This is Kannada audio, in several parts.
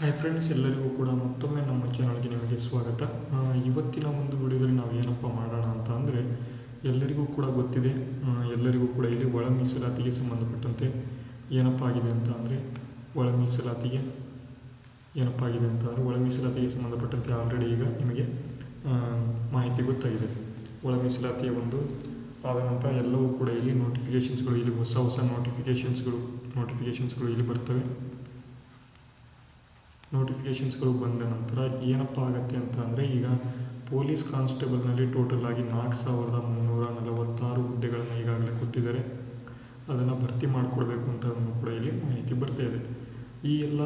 ಹಾಯ್ ಫ್ರೆಂಡ್ಸ್, ಎಲ್ಲರಿಗೂ ಕೂಡ ಮತ್ತೊಮ್ಮೆ ನಮ್ಮ ಚಾನಲ್ಗೆ ನಿಮಗೆ ಸ್ವಾಗತ. ಇವತ್ತಿನ ಒಂದು ವಿಡಿಯೋದಲ್ಲಿ ನಾವು ಏನಪ್ಪ ಮಾಡೋಣ ಅಂತ ಅಂದರೆ, ಎಲ್ಲರಿಗೂ ಕೂಡ ಗೊತ್ತಿದೆ, ಎಲ್ಲರಿಗೂ ಕೂಡ ಇಲ್ಲಿ ಒಳ ಮೀಸಲಾತಿಗೆ ಸಂಬಂಧಪಟ್ಟಂತೆ ಏನಪ್ಪ ಆಗಿದೆ ಅಂತ ಅಂದರೆ, ಒಳ ಮೀಸಲಾತಿಗೆ ಸಂಬಂಧಪಟ್ಟಂತೆ ಆಲ್ರೆಡಿ ಈಗ ನಿಮಗೆ ಮಾಹಿತಿ ಗೊತ್ತಾಗಿದೆ. ಒಳ ಮೀಸಲಾತಿಯ ಒಂದು ಆದ ನಂತರ ಎಲ್ಲವೂ ಕೂಡ ಇಲ್ಲಿ ನೋಟಿಫಿಕೇಷನ್ಸ್ಗಳು, ಇಲ್ಲಿ ಹೊಸ ನೋಟಿಫಿಕೇಷನ್ಸ್ಗಳು ಇಲ್ಲಿ ಬರ್ತವೆ. ನೋಟಿಫಿಕೇಷನ್ಸ್ಗಳು ಬಂದ ನಂತರ ಏನಪ್ಪ ಆಗುತ್ತೆ ಅಂತ ಅಂದರೆ, ಈಗ ಪೊಲೀಸ್ ಕಾನ್ಸ್ಟೇಬಲ್ನಲ್ಲಿ ಟೋಟಲ್ ಆಗಿ 4346 ಹುದ್ದೆಗಳನ್ನು ಈಗಾಗಲೇ ಕೊಟ್ಟಿದ್ದಾರೆ. ಅದನ್ನು ಭರ್ತಿ ಮಾಡಿಕೊಡ್ಬೇಕು ಅಂತ ಕೂಡ ಇಲ್ಲಿ ಮಾಹಿತಿ ಬರ್ತಾ ಇದೆ. ಈ ಎಲ್ಲ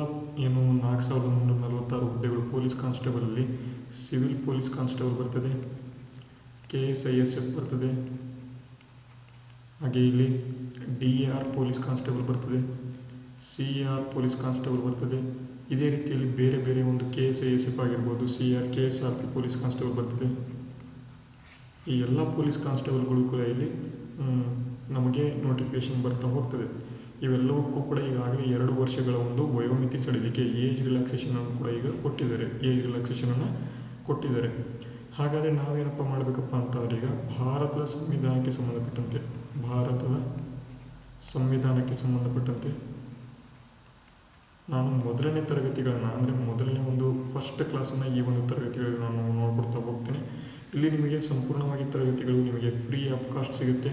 4346 ಹುದ್ದೆಗಳು ಪೊಲೀಸ್ ಕಾನ್ಸ್ಟೇಬಲಲ್ಲಿ ಸಿವಿಲ್ ಪೊಲೀಸ್ ಕಾನ್ಸ್ಟೇಬಲ್ ಬರ್ತದೆ, KSISF ಬರ್ತದೆ, ಹಾಗೆ ಇಲ್ಲಿ DAR ಪೊಲೀಸ್ ಕಾನ್ಸ್ಟೇಬಲ್ ಬರ್ತದೆ, CAR ಪೊಲೀಸ್ ಕಾನ್ಸ್ಟೇಬಲ್ ಬರ್ತದೆ. ಇದೇ ರೀತಿಯಲ್ಲಿ ಬೇರೆ ಬೇರೆ ಒಂದು KSISF ಆಗಿರ್ಬೋದು, CR KSRP ಪೊಲೀಸ್ ಕಾನ್ಸ್ಟೇಬಲ್ ಬರ್ತದೆ. ಈ ಎಲ್ಲ ಪೊಲೀಸ್ ಕಾನ್ಸ್ಟೇಬಲ್ಗಳು ಕೂಡ ಇಲ್ಲಿ ನಮಗೆ ನೋಟಿಫಿಕೇಶನ್ ಬರ್ತಾ ಹೋಗ್ತದೆ. ಇವೆಲ್ಲವಕ್ಕೂ ಕೂಡ ಈಗಾಗಲೇ 2 ವರ್ಷಗಳ ಒಂದು ವಯೋಮಿತಿ ಸಡಿಲಿಕೆ, ಏಜ್ ರಿಲ್ಯಾಕ್ಸೇಷನನ್ನು ಕೂಡ ಈಗ ಕೊಟ್ಟಿದ್ದಾರೆ. ಹಾಗಾದರೆ ನಾವೇನಪ್ಪ ಮಾಡಬೇಕಪ್ಪ ಅಂತಂದರೆ, ಈಗ ಭಾರತದ ಸಂವಿಧಾನಕ್ಕೆ ಸಂಬಂಧಪಟ್ಟಂತೆ ನಾನು ಮೊದಲನೇ ತರಗತಿಗಳನ್ನು ಅಂದರೆ ಮೊದಲನೇ ಒಂದು ಫಸ್ಟ್ ಕ್ಲಾಸನ್ನು ಈ ಒಂದು ತರಗತಿಗಳಲ್ಲಿ ನಾನು ನೋಡ್ಕೊಡ್ತಾ ಹೋಗ್ತೇನೆ. ಇಲ್ಲಿ ನಿಮಗೆ ಸಂಪೂರ್ಣವಾಗಿ ತರಗತಿಗಳು ನಿಮಗೆ ಫ್ರೀ ಆಫ್ ಕಾಸ್ಟ್ ಸಿಗುತ್ತೆ.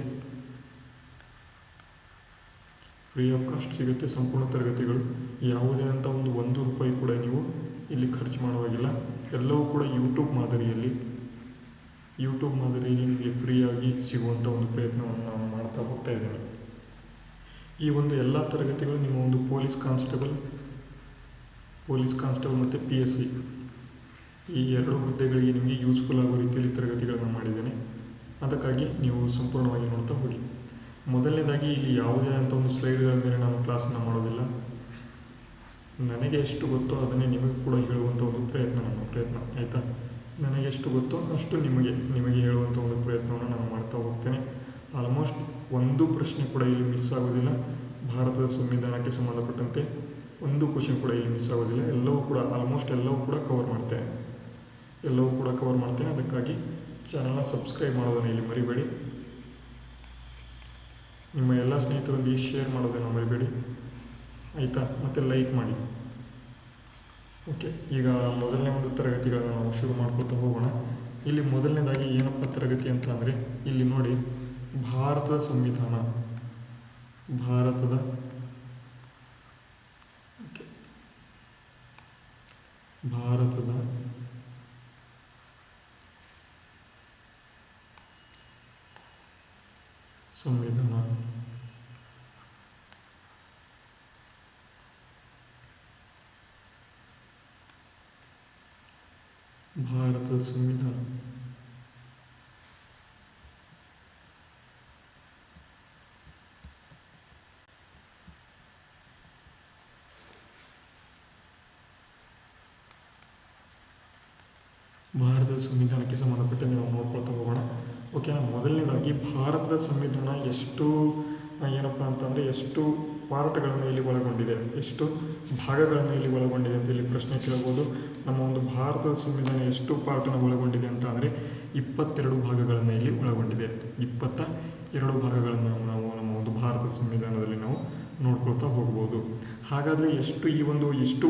ಸಂಪೂರ್ಣ ತರಗತಿಗಳು ಯಾವುದೇ ಅಂತ ಒಂದು ₹1 ಕೂಡ ನೀವು ಇಲ್ಲಿ ಖರ್ಚು ಮಾಡುವಾಗಿಲ್ಲ. ಎಲ್ಲವೂ ಕೂಡ ಯೂಟ್ಯೂಬ್ ಮಾದರಿಯಲ್ಲಿ ನಿಮಗೆ ಫ್ರೀಯಾಗಿ ಸಿಗುವಂಥ ಒಂದು ಪ್ರಯತ್ನವನ್ನು ನಾನು ಮಾಡ್ತಾ ಹೋಗ್ತಾ ಇದ್ದೇನೆ. ಈ ಒಂದು ಎಲ್ಲ ತರಗತಿಗಳು ನಿಮ್ಮ ಒಂದು ಪೊಲೀಸ್ ಕಾನ್ಸ್ಟೇಬಲ್ ಮತ್ತು PSI ಈ 2 ಹುದ್ದೆಗಳಿಗೆ ನಿಮಗೆ ಯೂಸ್ಫುಲ್ ಆಗೋ ರೀತಿಯಲ್ಲಿ ತರಗತಿಗಳನ್ನು ಮಾಡಿದ್ದೇನೆ. ಅದಕ್ಕಾಗಿ ನೀವು ಸಂಪೂರ್ಣವಾಗಿ ನೋಡ್ತಾ ಹೋಗಿ. ಮೊದಲನೇದಾಗಿ ಇಲ್ಲಿ ಯಾವುದೇ ಅಂತ ಒಂದು ಸ್ಲೈಡ್ಗಳ ಮೇಲೆ ನಾನು ಕ್ಲಾಸನ್ನು ಮಾಡೋದಿಲ್ಲ. ನನಗೆ ಎಷ್ಟು ಗೊತ್ತೋ ಅದನ್ನೇ ನಿಮಗೆ ಕೂಡ ಹೇಳುವಂಥ ಒಂದು ಪ್ರಯತ್ನ ಆಯಿತಾ. ನನಗೆ ಎಷ್ಟು ಗೊತ್ತೋ ಅಷ್ಟು ನಿಮಗೆ ಹೇಳುವಂಥ ಒಂದು ಪ್ರಯತ್ನವನ್ನು ನಾನು ಮಾಡ್ತಾ ಹೋಗ್ತೇನೆ. ಆಲ್ಮೋಸ್ಟ್ ಒಂದು ಪ್ರಶ್ನೆ ಕೂಡ ಇಲ್ಲಿ ಮಿಸ್ ಆಗೋದಿಲ್ಲ. ಭಾರತದ ಸಂವಿಧಾನಕ್ಕೆ ಸಂಬಂಧಪಟ್ಟಂತೆ ಒಂದು ಕ್ವಶನ್ ಕೂಡ ಇಲ್ಲಿ ಮಿಸ್ ಆಗೋದಿಲ್ಲ. ಎಲ್ಲವೂ ಕೂಡ ಕವರ್ ಮಾಡ್ತೇನೆ. ಅದಕ್ಕಾಗಿ ಚಾನಲ್ನ ಸಬ್ಸ್ಕ್ರೈಬ್ ಮಾಡೋದನ್ನು ಇಲ್ಲಿ ಮರಿಬೇಡಿ. ನಿಮ್ಮ ಎಲ್ಲ ಸ್ನೇಹಿತರೊಂದಿಗೆ ಶೇರ್ ಮಾಡೋದನ್ನು ಮರಿಬೇಡಿ ಆಯಿತಾ. ಮತ್ತು ಲೈಕ್ ಮಾಡಿ. ಓಕೆ, ಈಗ ಮೊದಲನೇ ಒಂದು ತರಗತಿಗಳನ್ನು ನಾವು ಶುರು ಮಾಡ್ಕೊಳ್ತಾ ಹೋಗೋಣ. ಇಲ್ಲಿ ಮೊದಲನೇದಾಗಿ ಏನಪ್ಪ ತರಗತಿ ಅಂತ ಅಂದರೆ, ಇಲ್ಲಿ ನೋಡಿ, ಭಾರತದ ಸಂವಿಧಾನ ಭಾರತದ ಸಂವಿಧಾನಕ್ಕೆ ಸಂಬಂಧಪಟ್ಟಂತೆ ನಾವು ನೋಡ್ಕೊಳ್ತಾ ಹೋಗೋಣ. ಓಕೆನಾ. ಮೊದಲನೇದಾಗಿ ಭಾರತದ ಸಂವಿಧಾನ ಎಷ್ಟು ಪಾರ್ಟ್ಗಳನ್ನು ಇಲ್ಲಿ ಒಳಗೊಂಡಿದೆ, ಎಷ್ಟು ಭಾಗಗಳನ್ನು ಇಲ್ಲಿ ಒಳಗೊಂಡಿದೆ ಅಂತ ಇಲ್ಲಿ ಪ್ರಶ್ನೆ ಕೇಳಬಹುದು. ನಮ್ಮ ಒಂದು ಭಾರತದ ಸಂವಿಧಾನ ಎಷ್ಟು ಪಾರ್ಟನ್ನು ಒಳಗೊಂಡಿದೆ ಅಂತ ಅಂದರೆ 22 ಭಾಗಗಳನ್ನು ಇಲ್ಲಿ ಒಳಗೊಂಡಿದೆ. 22 ಭಾಗಗಳನ್ನು ನಾವು ನಮ್ಮ ಒಂದು ಭಾರತದ ಸಂವಿಧಾನದಲ್ಲಿ ನಾವು ನೋಡ್ಕೊಳ್ತಾ ಹೋಗ್ಬೋದು. ಹಾಗಾದರೆ ಎಷ್ಟು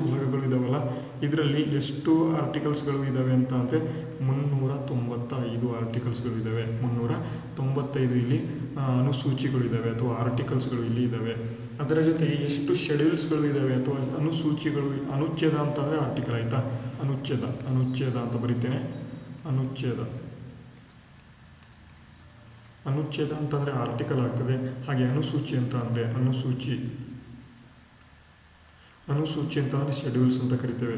ಭಾಗಗಳು ಇದಾವಲ್ಲ, ಇದರಲ್ಲಿ ಎಷ್ಟು ಆರ್ಟಿಕಲ್ಸ್ಗಳು ಇದ್ದಾವೆ ಅಂತ ಅಂದರೆ 395 ಆರ್ಟಿಕಲ್ಸ್ಗಳು ಇದ್ದಾವೆ. 395 ಇಲ್ಲಿ ಅನುಸೂಚಿಗಳು ಇದ್ದಾವೆ ಅಥವಾ ಆರ್ಟಿಕಲ್ಸ್ಗಳು ಇಲ್ಲಿ ಇದ್ದಾವೆ. ಅದರ ಜೊತೆಗೆ ಎಷ್ಟು ಶೆಡ್ಯೂಲ್ಸ್ಗಳು ಇದ್ದಾವೆ ಅಥವಾ ಅನುಸೂಚಿಗಳು, ಅನುಚ್ಛೇದ ಅಂತಂದರೆ ಆರ್ಟಿಕಲ್ ಆಯಿತಾ. ಅನುಚ್ಛೇದ ಅಂತ ಬರೀತೇನೆ. ಅನುಚ್ಛೇದ ಅಂತಂದರೆ ಆರ್ಟಿಕಲ್ ಆಗ್ತದೆ. ಹಾಗೆ ಅನುಸೂಚಿ ಅಂತಂದರೆ ಶೆಡ್ಯೂಲ್ಸ್ ಅಂತ ಕರಿತೇವೆ.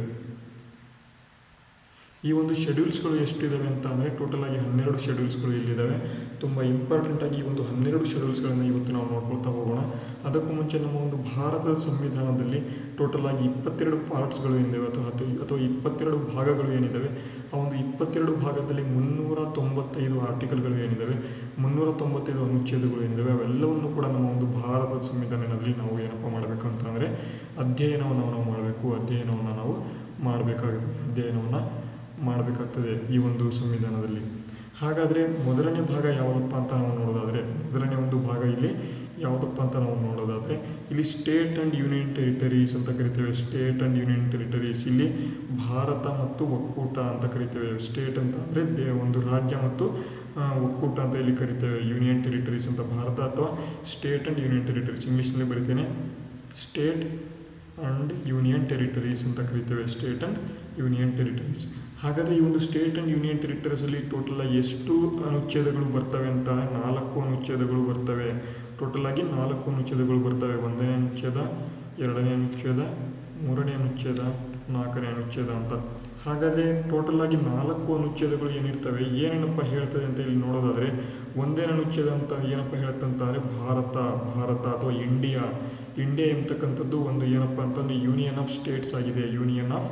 ಈ ಒಂದು ಶೆಡ್ಯೂಲ್ಸ್ಗಳು ಎಷ್ಟಿದ್ದಾವೆ ಅಂತ ಅಂದರೆ ಟೋಟಲ್ ಆಗಿ 12 ಶೆಡ್ಯೂಲ್ಸ್ಗಳು ಇಲ್ಲಿದ್ದಾವೆ. ತುಂಬ ಇಂಪಾರ್ಟೆಂಟಾಗಿ ಈ ಒಂದು 12 ಶೆಡ್ಯೂಲ್ಸ್ಗಳನ್ನು ಇವತ್ತು ನಾವು ನೋಡ್ಕೊಳ್ತಾ ಹೋಗೋಣ. ಅದಕ್ಕೂ ಮುಂಚೆ ನಮ್ಮ ಒಂದು ಭಾರತದ ಸಂವಿಧಾನದಲ್ಲಿ ಟೋಟಲ್ ಆಗಿ 22 ಪಾರ್ಟ್ಸ್ಗಳು ಏನಿದ್ದಾವೆ ಅಥವಾ 22 ಭಾಗಗಳು ಏನಿದ್ದಾವೆ, ಆ ಒಂದು 22 ಭಾಗದಲ್ಲಿ 395 ಆರ್ಟಿಕಲ್ಗಳು ಏನಿದ್ದಾವೆ, 395 ಅನುಚ್ಛೇದಗಳು ಏನಿದ್ದಾವೆ, ಅವೆಲ್ಲವನ್ನು ಕೂಡ ನಮ್ಮ ಒಂದು ಭಾರತದ ಸಂವಿಧಾನದಲ್ಲಿ ನಾವು ಏನಪ್ಪ ಮಾಡಬೇಕು ಅಂತಂದರೆ ಅಧ್ಯಯನವನ್ನು ನಾವು ಮಾಡಬೇಕಾಗ್ತದೆ ಈ ಒಂದು ಸಂವಿಧಾನದಲ್ಲಿ. ಹಾಗಾದರೆ ಮೊದಲನೇ ಭಾಗ ಯಾವುದಪ್ಪ ಅಂತ ನಾವು ನೋಡೋದಾದರೆ, ಮೊದಲನೇ ಒಂದು ಭಾಗ ಇಲ್ಲಿ ಯಾವುದಪ್ಪ ಅಂತ ನಾವು ನೋಡೋದಾದರೆ ಇಲ್ಲಿ ಸ್ಟೇಟ್ ಆ್ಯಂಡ್ ಯೂನಿಯನ್ ಟೆರಿಟರೀಸ್ ಅಂತ ಕರಿತೇವೆ. ಸ್ಟೇಟ್ ಆ್ಯಂಡ್ ಯೂನಿಯನ್ ಟೆರಿಟರೀಸ್, ಇಲ್ಲಿ ಭಾರತ ಮತ್ತು ಒಕ್ಕೂಟ ಅಂತ ಕರಿತೇವೆ. ಸ್ಟೇಟ್ ಅಂತ ಅಂದರೆ ಒಂದು ರಾಜ್ಯ ಮತ್ತು ಒಕ್ಕೂಟ ಅಂತ ಇಲ್ಲಿ ಕರಿತೇವೆ. ಯೂನಿಯನ್ ಟೆರಿಟರೀಸ್ ಅಂತ ಭಾರತ ಅಥವಾ ಸ್ಟೇಟ್ ಆ್ಯಂಡ್ ಯೂನಿಯನ್ ಟೆರಿಟರೀಸ್, ಇಂಗ್ಲೀಷ್ನಲ್ಲಿ ಬರಿತೇನೆ ಸ್ಟೇಟ್ ಆ್ಯಂಡ್ ಯೂನಿಯನ್ ಟೆರಿಟರೀಸ್ ಅಂತ ಕರಿತೇವೆ. State and union territories. ಹಾಗಾದರೆ ಈ ಒಂದು ಸ್ಟೇಟ್ ಆ್ಯಂಡ್ ಯೂನಿಯನ್ ಟೆರಿಟರೀಸಲ್ಲಿ ಟೋಟಲ್ ಆಗಿ ಎಷ್ಟು ಅನುಚ್ಛೇದಗಳು ಬರ್ತವೆ ಅಂತ 4 ಅನುಚ್ಛೇದಗಳು ಬರ್ತವೆ. ಟೋಟಲ್ ಆಗಿ 4 ಅನುಚ್ಛೇದಗಳು ಬರ್ತವೆ. 1ನೇ ಅನುಚ್ಛೇದ, 2ನೇ ಅನುಚ್ಛೇದ, 3ನೇ ಅನುಚ್ಛೇದ, 4ನೇ ಅನುಚ್ಛೇದ ಅಂತ. ಹಾಗಾದರೆ ಟೋಟಲ್ ಆಗಿ 4 ಅನುಚ್ಛೇದಗಳು ಏನಿರ್ತವೆ, ಏನೇನಪ್ಪ ಹೇಳ್ತದೆ ಅಂತ ಇಲ್ಲಿ ನೋಡೋದಾದರೆ 1ನೇ ಅನುಚ್ಛೇದ ಅಂತ ಏನಪ್ಪ ಹೇಳುತ್ತಂತಂದರೆ ಭಾರತ ಅಥವಾ ಇಂಡಿಯಾ ಎಂಬತಕ್ಕಂಥದ್ದು ಒಂದು ಏನಪ್ಪ ಅಂತಂದರೆ ಯೂನಿಯನ್ ಆಫ್ ಸ್ಟೇಟ್ಸ್ ಆಗಿದೆ. ಯೂನಿಯನ್ ಆಫ್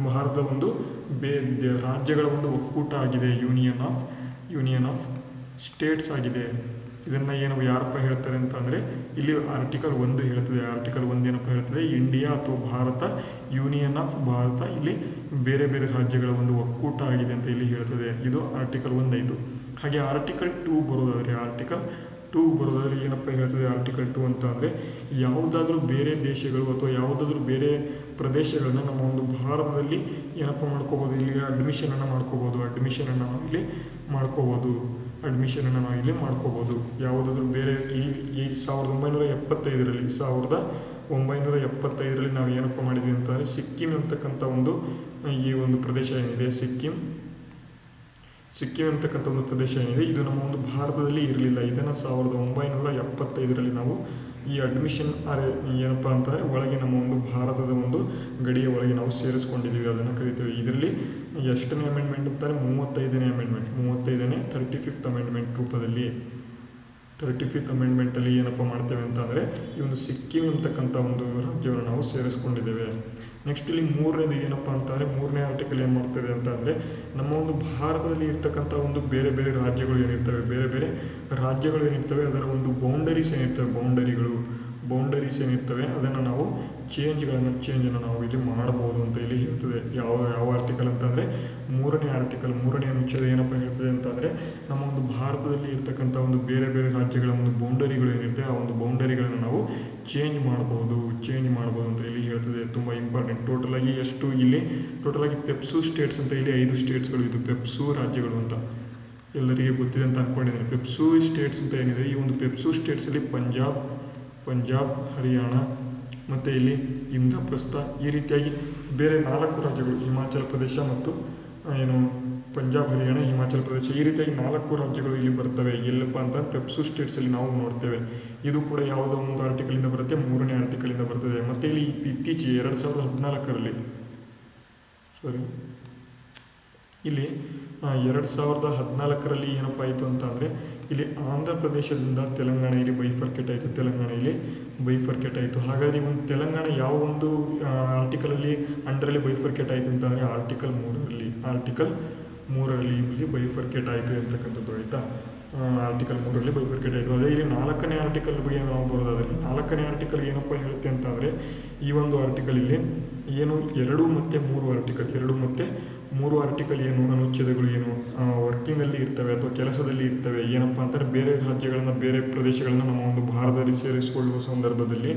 ಭಾರತದ ಒಂದು ರಾಜ್ಯಗಳ ಒಂದು ಒಕ್ಕೂಟ ಆಗಿದೆ. ಯೂನಿಯನ್ ಆಫ್ ಸ್ಟೇಟ್ಸ್ ಆಗಿದೆ. ಇದನ್ನು ಯಾರಪ್ಪ ಹೇಳ್ತಾರೆ ಅಂತ ಅಂದರೆ ಇಲ್ಲಿ ಆರ್ಟಿಕಲ್ 1 ಹೇಳ್ತದೆ. ಆರ್ಟಿಕಲ್ 1 ಏನಪ್ಪ ಹೇಳ್ತದೆ, ಇಂಡಿಯಾ ಅಥವಾ ಭಾರತ, ಯೂನಿಯನ್ ಆಫ್ ಭಾರತ ಇಲ್ಲಿ ಬೇರೆ ಬೇರೆ ರಾಜ್ಯಗಳ ಒಂದು ಒಕ್ಕೂಟ ಆಗಿದೆ ಅಂತ ಇಲ್ಲಿ ಹೇಳ್ತದೆ. ಇದು ಆರ್ಟಿಕಲ್ 1 ಆಯಿತು. ಹಾಗೆ ಆರ್ಟಿಕಲ್ 2 ಬರೋದಾದರೆ ಏನಪ್ಪ ಹೇಳ್ತದೆ ಆರ್ಟಿಕಲ್ 2 ಅಂತ ಅಂದರೆ ಯಾವುದಾದ್ರೂ ಬೇರೆ ದೇಶಗಳು ಅಥವಾ ಯಾವುದಾದ್ರೂ ಬೇರೆ ಪ್ರದೇಶಗಳನ್ನ ನಮ್ಮ ಒಂದು ಭಾರತದಲ್ಲಿ ಏನಪ್ಪ ಮಾಡ್ಕೋಬೋದು, ಇಲ್ಲಿ ಅಡ್ಮಿಷನನ್ನು ನಾವು ಇಲ್ಲಿ ಮಾಡ್ಕೋಬೋದು. ಯಾವುದಾದ್ರೂ ಬೇರೆ ಈ 1975ರಲ್ಲಿ ನಾವು ಏನಪ್ಪ ಮಾಡಿದ್ವಿ ಅಂತಂದರೆ ಸಿಕ್ಕಿಂ ಅಂತಕ್ಕಂಥ ಈ ಒಂದು ಪ್ರದೇಶ ಏನಿದೆ, ಸಿಕ್ಕಿಂ ಅಂತಕ್ಕಂಥ ಒಂದು ಪ್ರದೇಶ ಏನಿದೆ, ಇದು ನಮ್ಮ ಒಂದು ಭಾರತದಲ್ಲಿ ಇರಲಿಲ್ಲ. ಇದನ್ನು 1975ರಲ್ಲಿ ನಾವು ಈ ಅಡ್ಮಿಷನ್ ಏನಪ್ಪ ಅಂತಂದರೆ ಒಳಗೆ ನಮ್ಮ ಒಂದು ಭಾರತದ ಒಂದು ಗಡಿಯ ಒಳಗೆ ನಾವು ಸೇರಿಸ್ಕೊಂಡಿದ್ದೀವಿ, ಅದನ್ನು ಕರಿತೀವಿ. ಇದರಲ್ಲಿ ಎಷ್ಟನೇ ಅಮೆಂಡ್ಮೆಂಟ್ ಅಂತಾರೆ, 35ನೇ ಅಮೆಂಡ್ಮೆಂಟ್, 35ನೇ ಅಮೆಂಡ್ಮೆಂಟಲ್ಲಿ ಏನಪ್ಪ ಮಾಡ್ತೇವೆ ಅಂತಂದರೆ ಈ ಒಂದು ಸಿಕ್ಕಿಂ ಅಂತಕ್ಕಂಥ ಒಂದು ರಾಜ್ಯವನ್ನು ನಾವು ಸೇರಿಸ್ಕೊಂಡಿದ್ದೇವೆ. ನೆಕ್ಸ್ಟ್ ಇಲ್ಲಿ 3ನೇದು ಏನಪ್ಪ ಅಂತಂದರೆ 3ನೇ ಆರ್ಟಿಕಲ್ ಏನು ಮಾಡ್ತದೆ ಅಂತ ಅಂದರೆ ನಮ್ಮ ಒಂದು ಭಾರತದಲ್ಲಿ ಇರ್ತಕ್ಕಂಥ ಒಂದು ಬೇರೆ ಬೇರೆ ರಾಜ್ಯಗಳು ಏನಿರ್ತವೆ ಅದರ ಒಂದು ಬೌಂಡರೀಸ್ ಏನಿರ್ತವೆ ಅದನ್ನು ನಾವು ಚೇಂಜನ್ನು ನಾವು ಇಲ್ಲಿ ಮಾಡಬಹುದು ಅಂತ ಇಲ್ಲಿ ಹೇಳ್ತದೆ. ಯಾವ ಆರ್ಟಿಕಲ್ ಅಂತಂದರೆ 3ನೇ ಅನುಚ್ಛೇದ ಏನಪ್ಪ ಹೇಳ್ತದೆ ಅಂತಂದರೆ ನಮ್ಮ ಒಂದು ಭಾರತದಲ್ಲಿ ಇರ್ತಕ್ಕಂಥ ಒಂದು ಬೇರೆ ಬೇರೆ ರಾಜ್ಯಗಳ ಒಂದು ಬೌಂಡರಿಗಳು ಏನಿರ್ತವೆ ಆ ಒಂದು ಬೌಂಡರಿಗಳನ್ನು ನಾವು ಚೇಂಜ್ ಮಾಡ್ಬೋದು ಅಂತ ಇಲ್ಲಿ ಹೇಳ್ತದೆ. ತುಂಬ ಇಂಪಾರ್ಟೆಂಟ್. ಟೋಟಲ್ ಆಗಿ ಪೆಪ್ಸು ಸ್ಟೇಟ್ಸ್ ಅಂತ ಇಲ್ಲಿ 5 ಸ್ಟೇಟ್ಸ್ಗಳು, ಇದು ಪೆಪ್ಸು ರಾಜ್ಯಗಳು ಅಂತ ಎಲ್ಲರಿಗೆ ಗೊತ್ತಿದೆ ಅಂತ ಅಂದ್ಕೊಂಡಿದ್ದೀನಿ. ಪೆಪ್ಸು ಸ್ಟೇಟ್ಸ್ ಅಂತ ಏನಿದೆ, ಈ ಒಂದು ಪೆಪ್ಸು ಸ್ಟೇಟ್ಸಲ್ಲಿ ಪಂಜಾಬ್, ಹರಿಯಾಣ ಮತ್ತು ಇಲ್ಲಿ ಇಂದ್ರಪ್ರಸ್ಥ, ಈ ರೀತಿಯಾಗಿ ಬೇರೆ 4 ರಾಜ್ಯಗಳು, ಹಿಮಾಚಲ ಪ್ರದೇಶ ಮತ್ತು ಪಂಜಾಬ್, ಹರಿಯಾಣ, ಹಿಮಾಚಲ ಪ್ರದೇಶ, ಈ ರೀತಿಯಾಗಿ 4 ರಾಜ್ಯಗಳು ಇಲ್ಲಿ ಬರ್ತವೆ. ಎಲ್ಲಪ್ಪ ಅಂತ ಪೆಪ್ಸು ಸ್ಟೇಟ್ಸಲ್ಲಿ ನಾವು ನೋಡ್ತೇವೆ. ಇದು ಕೂಡ ಯಾವುದೋ ಒಂದು ಆರ್ಟಿಕಲಿಂದ ಬರುತ್ತೆ, 3ನೇ ಆರ್ಟಿಕಲಿಂದ ಬರ್ತದೆ. ಮತ್ತು ಇಲ್ಲಿ ಇತ್ತೀಚೆಗೆ 2014ರಲ್ಲಿ ಏನಪ್ಪ ಆಯಿತು ಅಂತ ಅಂದರೆ ಇಲ್ಲಿ ಆಂಧ್ರ ಪ್ರದೇಶದಿಂದ ತೆಲಂಗಾಣ ಇಲ್ಲಿ ಬೈಫರ್ಕೇಟ್ ಆಯಿತು. ಹಾಗಾದರೆ ಒಂದು ತೆಲಂಗಾಣ ಯಾವ ಒಂದು ಆರ್ಟಿಕಲಲ್ಲಿ ಅಂಡರಲ್ಲಿ ಬೈಫರ್ಕೇಟ್ ಆಯಿತು ಅಂತಂದರೆ ಆರ್ಟಿಕಲ್ 3ರಲ್ಲಿ ಇಲ್ಲಿ ಬೈಫರ್ಕೇಟ್ ಆಯಿತು ಅಂತಕ್ಕಂಥದ್ದು ಆಯಿತಾ. ಆರ್ಟಿಕಲ್ 3ರಲ್ಲಿ ಬೈಫರ್ಕೇಟ್ ಆಯಿತು. ಅದೇ ಇಲ್ಲಿ 4ನೇ ಆರ್ಟಿಕಲ್ ಬಗ್ಗೆ ನಾವು ಬರೋದಾದರೆ 4ನೇ ಆರ್ಟಿಕಲ್ ಏನಪ್ಪ ಹೇಳುತ್ತೆ ಅಂತಂದರೆ ಈ ಒಂದು ಆರ್ಟಿಕಲ್ ಇಲ್ಲಿ 2 ಮತ್ತು 3 ಆರ್ಟಿಕಲ್ ಅನುಚ್ಛೇದಗಳು ವರ್ಕಿಂಗಲ್ಲಿ ಇರ್ತವೆ ಅಥವಾ ಕೆಲಸದಲ್ಲಿ ಇರ್ತವೆ. ಏನಪ್ಪ ಅಂತಾರೆ ಬೇರೆ ರಾಜ್ಯಗಳನ್ನು ಬೇರೆ ಪ್ರದೇಶಗಳನ್ನು ನಮ್ಮ ಒಂದು ಭಾರತದಲ್ಲಿ ಸೇರಿಸಿಕೊಳ್ಳುವ ಸಂದರ್ಭದಲ್ಲಿ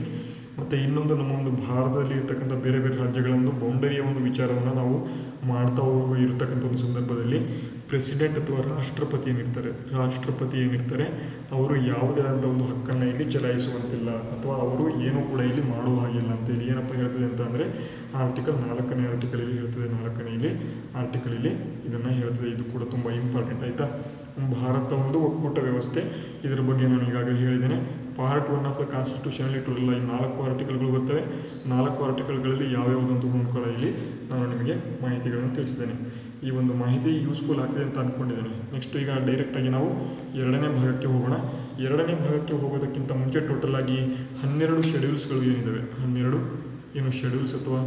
ಮತ್ತು ಇನ್ನೊಂದು ನಮ್ಮ ಒಂದು ಭಾರತದಲ್ಲಿ ಇರ್ತಕ್ಕಂಥ ಬೇರೆ ಬೇರೆ ರಾಜ್ಯಗಳನ್ನು ಬೌಂಡರಿಯ ಒಂದು ವಿಚಾರವನ್ನು ನಾವು ಮಾಡ್ತಾ ಇರತಕ್ಕಂಥ ಒಂದು ಸಂದರ್ಭದಲ್ಲಿ ಪ್ರೆಸಿಡೆಂಟ್ ಅಥವಾ ರಾಷ್ಟ್ರಪತಿ ಏನಿರ್ತಾರೆ ಅವರು ಯಾವುದೇ ಆದಂಥ ಒಂದು ಹಕ್ಕನ್ನು ಇಲ್ಲಿ ಚಲಾಯಿಸುವಂತಿಲ್ಲ ಅಥವಾ ಅವರು ಏನೂ ಕೂಡ ಇಲ್ಲಿ ಮಾಡುವ ಹಾಗಿಲ್ಲ ಅಂತ ಇಲ್ಲಿ ಏನಪ್ಪ ಹೇಳ್ತದೆ ಅಂತ ಅಂದರೆ ಆರ್ಟಿಕಲ್ 4ನೇ ಆರ್ಟಿಕಲಲ್ಲಿ ಹೇಳ್ತದೆ. 4ನೇ ಆರ್ಟಿಕಲಲ್ಲಿ ಇದನ್ನು ಹೇಳ್ತದೆ. ಇದು ಕೂಡ ತುಂಬ ಇಂಪಾರ್ಟೆಂಟ್ ಆಯಿತಾ. ಭಾರತ ಒಂದು ಒಕ್ಕೂಟ ವ್ಯವಸ್ಥೆ, ಇದರ ಬಗ್ಗೆ ನಾನು ಈಗಾಗಲೇ ಹೇಳಿದ್ದೇನೆ. ಪಾರ್ಟ್ 1 ಆಫ್ ದ ಕಾನ್ಸ್ಟಿಟ್ಯೂಷನಲ್ಲಿ ಟೋಟಲ್ ಆಗಿ 4 ಆರ್ಟಿಕಲ್ಗಳು ಬರ್ತವೆ. 4 ಆರ್ಟಿಕಲ್ಗಳಲ್ಲಿ ಯಾವ್ಯಾವುದಂತೂ ಕೂಡ ಇಲ್ಲಿ ನಾನು ನಿಮಗೆ ಮಾಹಿತಿಗಳನ್ನು ತಿಳಿಸಿದ್ದೇನೆ. ಈ ಒಂದು ಮಾಹಿತಿ ಯೂಸ್ಫುಲ್ ಆಗ್ತದೆ ಅಂತ ಅಂದ್ಕೊಂಡಿದ್ದೀನಿ. ನೆಕ್ಸ್ಟ್ ಈಗ ಡೈರೆಕ್ಟಾಗಿ ನಾವು ಎರಡನೇ ಭಾಗಕ್ಕೆ ಹೋಗೋಣ. ಎರಡನೇ ಭಾಗಕ್ಕೆ ಹೋಗೋದಕ್ಕಿಂತ ಮುಂಚೆ ಟೋಟಲ್ ಆಗಿ 12 ಶೆಡ್ಯೂಲ್ಸ್ಗಳು ಏನಿದ್ದಾವೆ, 12 ಏನು ಶೆಡ್ಯೂಲ್ಸ್ ಅಥವಾ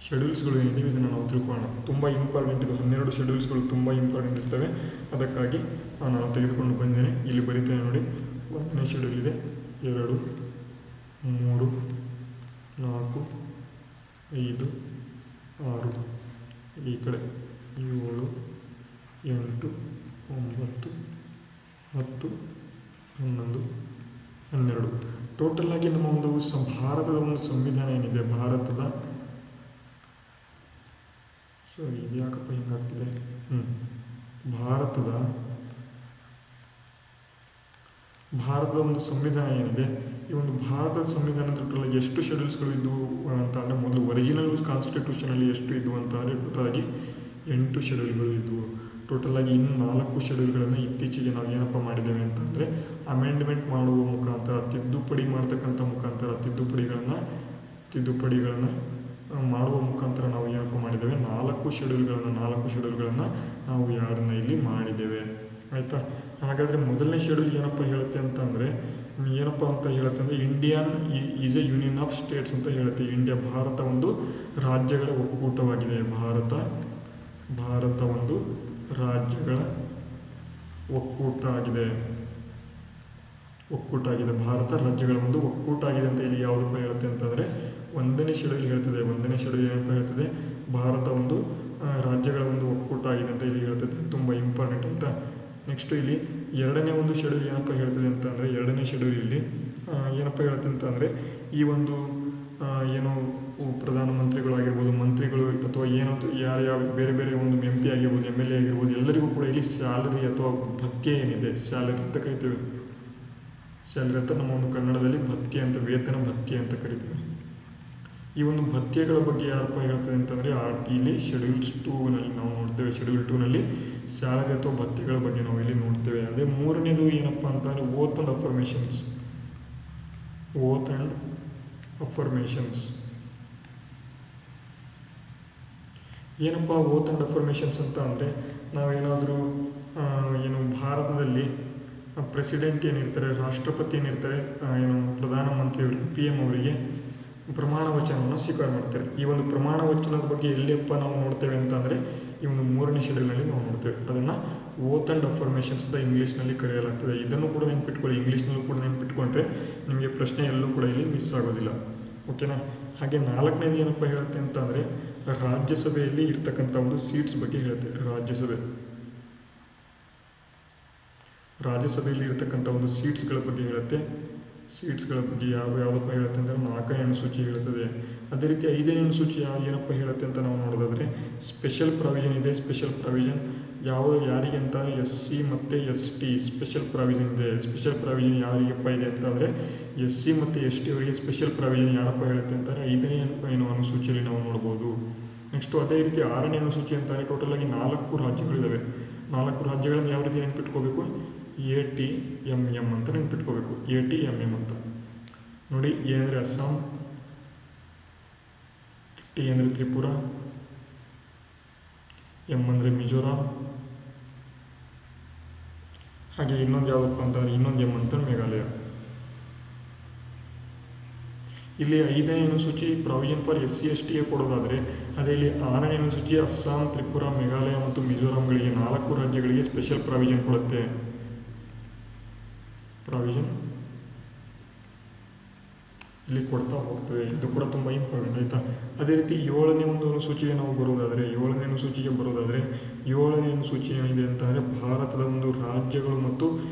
ಶೆಡ್ಯೂಲ್ಸ್ಗಳು ಏನಿದೆ ಇದನ್ನು ನಾವು ತಿಳ್ಕೊಳ್ಳೋಣ. ತುಂಬ ಇಂಪಾರ್ಟೆಂಟ್ ಇದು, 12 ಶೆಡ್ಯೂಲ್ಸ್ಗಳು ತುಂಬ ಇಂಪಾರ್ಟೆಂಟ್ ಇರ್ತವೆ. ಅದಕ್ಕಾಗಿ ನಾನು ತೆಗೆದುಕೊಂಡು ಬಂದೇನೆ. ಇಲ್ಲಿ ಬರೀತೇನೆ ನೋಡಿ. 1ನೇ ಶೆಡ್ಯೂಲ್ ಇದೆ, 2, 3, 4, 5, 6, ಈ ಕಡೆ 7, 8, 9, 10, 11, 12. ಟೋಟಲ್ ಆಗಿ ನಮ್ಮ ಒಂದು ಭಾರತದ ಒಂದು ಸಂವಿಧಾನ ಏನಿದೆ, ಭಾರತದ ಇದು ಯಾಕಪ್ಪ ಹಿಂಗಾಗ್ತಿದೆ, ಭಾರತದ ಒಂದು ಸಂವಿಧಾನ ಏನಿದೆ, ಈ ಒಂದು ಭಾರತದ ಸಂವಿಧಾನದ ಟೋಟಲ್ ಎಷ್ಟು ಶೆಡ್ಯೂಲ್ಸ್ಗಳು ಇದ್ದವು ಅಂತ ಅಂದರೆ, ಮೊದಲು ಒರಿಜಿನಲ್ ಕಾನ್ಸ್ಟಿಟ್ಯೂಷನಲ್ಲಿ ಎಷ್ಟು ಇದ್ದವು ಅಂತ ಅಂದರೆ ಟೋಟಲ್ ಆಗಿ 8 ಶೆಡ್ಯೂಲ್ಗಳು ಇದ್ದವು. ಟೋಟಲ್ ಆಗಿ ಇನ್ನು 4 ಶೆಡ್ಯೂಲ್ಗಳನ್ನು ಇತ್ತೀಚೆಗೆ ನಾವು ಏನಪ್ಪ ಮಾಡಿದ್ದೇವೆ ಅಂತಂದರೆ ಅಮೆಂಡ್ಮೆಂಟ್ ಮಾಡುವ ಮುಖಾಂತರ, ತಿದ್ದುಪಡಿ ಮಾಡ್ತಕ್ಕಂಥ ಮುಖಾಂತರ, ತಿದ್ದುಪಡಿಗಳನ್ನು ಮಾಡುವ ಮುಖಾಂತರ ನಾವು ಏನಪ್ಪ ಮಾಡಿದ್ದೇವೆ, 4 ಶೆಡ್ಯೂಲ್ಗಳನ್ನು ನಾವು ಯಾರನ್ನ ಇಲ್ಲಿ ಮಾಡಿದ್ದೇವೆ. ಆಯಿತಾ? ಹಾಗಾದರೆ ಮೊದಲನೇ ಶೆಡ್ಯೂಲ್ ಏನಪ್ಪ ಹೇಳುತ್ತೆ ಅಂತ ಅಂದರೆ Indian is A union of States ಅಂತ ಹೇಳುತ್ತೆ. ಭಾರತ ಒಂದು ರಾಜ್ಯಗಳ ಒಕ್ಕೂಟವಾಗಿದೆ. ಭಾರತ ಒಂದು ರಾಜ್ಯಗಳ ಒಕ್ಕೂಟ ಆಗಿದೆ. ಭಾರತ ರಾಜ್ಯಗಳ ಒಂದು ಒಕ್ಕೂಟ ಆಗಿದೆ ಅಂತ ಇಲ್ಲಿ ಯಾವುದಪ್ಪ ಹೇಳುತ್ತೆ ಅಂತಂದರೆ 1ನೇ ಶೆಡ್ಯೂಲ್ ಹೇಳ್ತದೆ. 1ನೇ ಶೆಡ್ಯೂಲ್ ಏನಪ್ಪ ಹೇಳ್ತದೆ, ಭಾರತ ಒಂದು ರಾಜ್ಯಗಳ ಒಂದು ಒಕ್ಕೂಟ ಆಗಿದೆ ಅಂತ ಇಲ್ಲಿ ಹೇಳ್ತದೆ. ತುಂಬ ಇಂಪಾರ್ಟೆಂಟ್ ಆಯಿತಾ? ನೆಕ್ಸ್ಟು ಇಲ್ಲಿ 2ನೇ ಒಂದು ಶೆಡ್ಯೂಲ್ ಏನಪ್ಪ ಹೇಳ್ತದೆ ಅಂತಂದರೆ, 2ನೇ ಶೆಡ್ಯೂಲ್ ಇಲ್ಲಿ ಏನಪ್ಪ ಹೇಳುತ್ತೆ ಅಂತಂದರೆ, ಈ ಒಂದು ಏನು ಪ್ರಧಾನಮಂತ್ರಿಗಳು ಆಗಿರ್ಬೋದು, ಮಂತ್ರಿಗಳು ಅಥವಾ ಏನು ಯಾರ್ಯಾವ ಬೇರೆ ಬೇರೆ ಒಂದು MP ಆಗಿರ್ಬೋದು, MLA ಆಗಿರ್ಬೋದು, ಎಲ್ಲರಿಗೂ ಕೂಡ ಇಲ್ಲಿ ಸ್ಯಾಲರಿ ಅಥವಾ ಭತ್ಯೆ ಏನಿದೆ, ಸ್ಯಾಲರಿ ಅಂತ ಕರಿತೇವೆ. ಸ್ಯಾಲರಿ ಅಂತ ನಮ್ಮ ಒಂದು ಕನ್ನಡದಲ್ಲಿ ಭತ್ಯೆ ಅಂತ, ವೇತನ ಭತ್ಯೆ ಅಂತ ಕರಿತೇವೆ. ಈ ಒಂದು ಭತ್ಯೆಗಳ ಬಗ್ಗೆ ಯಾರಪ್ಪ ಹೇಳ್ತದೆ ಅಂತಂದರೆ ಇಲ್ಲಿ ಶೆಡ್ಯೂಲ್ 2ನಲ್ಲಿ ನಾವು ನೋಡ್ತೇವೆ. ಶೆಡ್ಯೂಲ್ 2ನಲ್ಲಿ ಸ್ಯಾಲರಿ ಅಥವಾ ಭತ್ಯೆಗಳ ಬಗ್ಗೆ ನಾವು ಇಲ್ಲಿ ನೋಡ್ತೇವೆ. ಅದೇ 3ನೇದು ಏನಪ್ಪ ಅಂತಂದರೆ ಓತ್ ಆ್ಯಂಡ್ ಅಫರ್ಮೇಷನ್ಸ್. ಏನಪ್ಪ ಓತ್ ಆ್ಯಂಡ್ ಅಫರ್ಮೇಷನ್ಸ್ ಅಂತ ಅಂದರೆ, ನಾವೇನಾದರೂ ಏನು ಭಾರತದಲ್ಲಿ ಪ್ರೆಸಿಡೆಂಟ್ ಏನಿರ್ತಾರೆ, ರಾಷ್ಟ್ರಪತಿ ಏನಿರ್ತಾರೆ, ಏನು ಪ್ರಧಾನಮಂತ್ರಿಯವರಿಗೆ PM ಅವರಿಗೆ ಪ್ರಮಾಣ ವಚನವನ್ನು ಸ್ವೀಕಾರ ಮಾಡ್ತಾರೆ. ಈ ಒಂದು ಪ್ರಮಾಣ ವಚನದ ಬಗ್ಗೆ ಎಲ್ಲಿಯಪ್ಪ ನಾವು ನೋಡ್ತೇವೆ ಅಂತ ಅಂದರೆ ಈ ಒಂದು 3ನೇ ಶೆಡ್ಯೂಲ್ನಲ್ಲಿ ನಾವು ನೋಡ್ತೇವೆ. ಅದನ್ನು ಓತ್ ಆ್ಯಂಡ್ ಅಫರ್ಮೇಷನ್ಸ್ ಅಂತ ಇಂಗ್ಲೀಷ್ನಲ್ಲಿ ಕರೆಯಲಾಗ್ತದೆ. ಇದನ್ನು ಕೂಡ ನೆನ್ಪಿಟ್ಕೊಳ್ಳಿ. ಇಂಗ್ಲೀಷ್ನಲ್ಲೂ ಕೂಡ ನೆನ್ಪಿಟ್ಕೊಂಡ್ರೆ ನಿಮಗೆ ಪ್ರಶ್ನೆ ಎಲ್ಲೂ ಕೂಡ ಇಲ್ಲಿ ಮಿಸ್ ಆಗೋದಿಲ್ಲ. ಓಕೆನಾ? ಹಾಗೆ 4ನೇದು ಏನಪ್ಪ ಹೇಳುತ್ತೆ ಅಂತ ಅಂದರೆ ರಾಜ್ಯಸಭೆಯಲ್ಲಿ ಇರ್ತಕ್ಕಂಥ ಒಂದು ಸೀಟ್ಸ್ ಬಗ್ಗೆ ಹೇಳುತ್ತೆ. ರಾಜ್ಯಸಭೆಯಲ್ಲಿ ಇರ್ತಕ್ಕಂಥ ಒಂದು ಸೀಟ್ಸ್ಗಳ ಬಗ್ಗೆ ಹೇಳುತ್ತೆ. ಸೀಟ್ಸ್ಗಳ ಬಗ್ಗೆ ಯಾವುದಪ್ಪ ಹೇಳುತ್ತೆ ಅಂದರೆ 4ನೇ ಅನುಸೂಚಿ ಹೇಳುತ್ತದೆ. ಅದೇ ರೀತಿ 5ನೇ ಅನುಸೂಚಿ ಏನಪ್ಪ ಹೇಳುತ್ತೆ ಅಂತ ನಾವು ನೋಡೋದಾದರೆ ಸ್ಪೆಷಲ್ ಪ್ರಾವಿಷನ್ ಇದೆ. ಸ್ಪೆಷಲ್ ಪ್ರಾವಿಷನ್ ಯಾರಿಗೆ ಅಂತ SC ಮತ್ತು ST ಸ್ಪೆಷಲ್ ಪ್ರಾವಿಷನ್ ಇದೆ. ಸ್ಪೆಷಲ್ ಪ್ರಾವಿಷನ್ ಯಾರಿಗಪ್ಪ ಇದೆ ಅಂತಂದರೆ SC ಮತ್ತು ST ಅವರಿಗೆ ಸ್ಪೆಷಲ್ ಪ್ರಾವಿಷನ್ ಯಾರಪ್ಪ ಹೇಳುತ್ತೆ ಅಂತಾರೆ 5ನೇ ಅನುಸೂಚಿಯಲ್ಲಿ ನಾವು ನೋಡ್ಬೋದು. ನೆಕ್ಸ್ಟು ಅದೇ ರೀತಿ 6ನೇ ಅನುಸೂಚಿ ಅಂತಾರೆ ಟೋಟಲ್ ಆಗಿ 4 ರಾಜ್ಯಗಳಿದ್ದಾವೆ. 4 ರಾಜ್ಯಗಳನ್ನು ಯಾವ ರೀತಿ ನೆನ್ಪಿಟ್ಕೋಬೇಕು, ATMM ಅಂತ ನೆನ್ಪಿಟ್ಕೋಬೇಕು. ATMM ಅಂತ ನೋಡಿ. A ಅಂದರೆ ಅಸ್ಸಾಂ, T ಅಂದರೆ ತ್ರಿಪುರ, M ಅಂದರೆ ಮಿಜೋರಾಂ, ಹಾಗೆ ಇನ್ನೊಂದು ಯಾವುದಪ್ಪ ಅಂತಂದರೆ ಇನ್ನೊಂದು M ಅಂತ ಮೇಘಾಲಯ. ಇಲ್ಲಿ 5ನೇ ಅನುಸೂಚಿ ಪ್ರಾವಿಷನ್ ಫಾರ್ SC ST ಕೊಡೋದಾದರೆ, ಅದೇ ಇಲ್ಲಿ 6ನೇ ಅನುಸೂಚಿ ಅಸ್ಸಾಂ, ತ್ರಿಪುರ, ಮೇಘಾಲಯ ಮತ್ತು ಮಿಜೋರಾಂಗಳಿಗೆ 4 ರಾಜ್ಯಗಳಿಗೆ ಸ್ಪೆಷಲ್ ಪ್ರಾವಿಷನ್ ಕೊಡುತ್ತೆ. ಪ್ರಾವಿಷನ್ ಇಲ್ಲಿ ಕೊಡ್ತಾ ಹೋಗ್ತದೆ. ಇದು ಕೂಡ ತುಂಬ ಇಂಪಾರ್ಟೆಂಟ್ ಆಯಿತಾ? ಅದೇ ರೀತಿ 7ನೇ ಒಂದು ಅನುಸೂಚಿಗೆ ನಾವು ಬರೋದಾದರೆ 7ನೇ ಅನುಸೂಚಿ ಏನಿದೆ ಅಂತಂದರೆ ಭಾರತದ ಒಂದು ರಾಜ್ಯಗಳು ಮತ್ತು